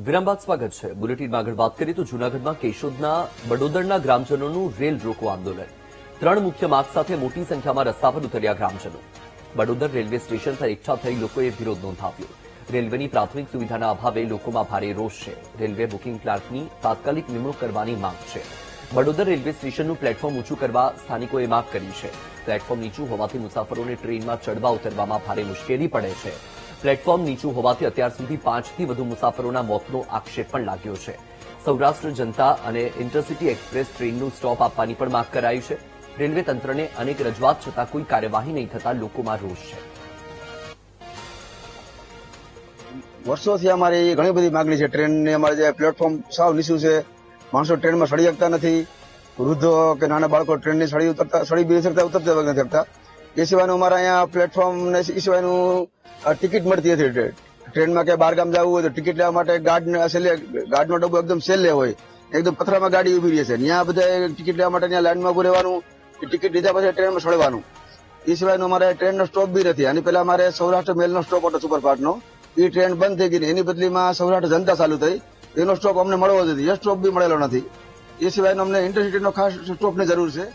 વિરામ બાદ સ્વાગત છે. બુલેટિનમાં આગળ વાત કરીએ તો જૂનાગઢમાં કેશોદના બડોદરના ગ્રામજનોનું રેલ રોકો આંદોલન. 3 મુખ્ય માગ સાથે મોટી સંખ્યામાં રસ્તા પર ઉતર્યા ગ્રામજનો. બડોદર રેલવે સ્ટેશન પર એકઠા થઈ લોકોએ વિરોધ નોંધાવ્યો. રેલવેની પ્રાથમિક સુવિધાના અભાવે લોકોમાં ભારે રોષ છે. રેલવે બુકિંગ ક્લાર્કની તાત્કાલિક નિમણૂક કરવાની માંગ છે. બડોદર રેલવે સ્ટેશનનું પ્લેટફોર્મ ઊંચું કરવા સ્થાનિકોએ માંગ કરી છે. પ્લેટફોર્મ નીચું હોવાથી મુસાફરોને ટ્રેનમાં ચડવા ઉતરવામાં ભારે મુશ્કેલી પડે છે. પ્લેટફોર્મ નીચું હોવાથી અત્યાર સુધી 5થી વધુ મુસાફરોના મોતનો આક્ષેપ પણ લાગ્યો છે. સૌરાષ્ટ્ર જનતા અને ઇન્ટરસિટી એક્સપ્રેસ ટ્રેનનું સ્ટોપ આપવાની પણ માંગ કરાઈ છે. રેલવે તંત્રને અનેક રજૂઆત છતાં કોઈ કાર્યવાહી નહીં થતા લોકોમાં રોષ છે. વર્ષોથી અમારી ઘણી બધી માંગણી છે. ટ્રેનની અમારે જે પ્લેટફોર્મ સાવ નીચું છે, માણસો ટ્રેનમાં સડી શકતા નથી, વૃદ્ધો કે નાના બાળકો ટ્રેનની સડી બી શકતા, ઉતરતા નથી શકતા. એ સિવાયનું અમારા અહીંયા પ્લેટફોર્મ ને એ સિવાયનું ટિકિટ મળતી હતી. ટ્રેનમાં કે બહાર ગામ જવું હોય તો ટિકિટ લેવા માટે ગાર્ડનો ડબ્બો એકદમ છેલ્લે હોય, એકદમ પથરામાં ગાડી ઉભી રહે છે. ત્યાં બધા ટિકિટ લેવા માટે ત્યાં લાઈનમાં ઉભું રહેવાનું, ટિકિટ લીધા પછી ટ્રેનમાં ચડવાનું. એ સિવાયનું અમારે ટ્રેનનો સ્ટોપ બી નથી. આની પહેલા અમારે સૌરાષ્ટ્ર મેલનો સ્ટોપ હતો સુપરફાસ્ટનો, એ ટ્રેન બંધ થઈ ગઈ. એની બદલીમાં સૌરાષ્ટ્ર જનતા ચાલુ થઈ, એનો સ્ટોપ અમને મળવો જોઈએ. એ સ્ટોપ બી મળેલો નથી. એ સિવાયનો અમને ઇન્ટરસિટીનો ખાસ સ્ટોપની જરૂર છે.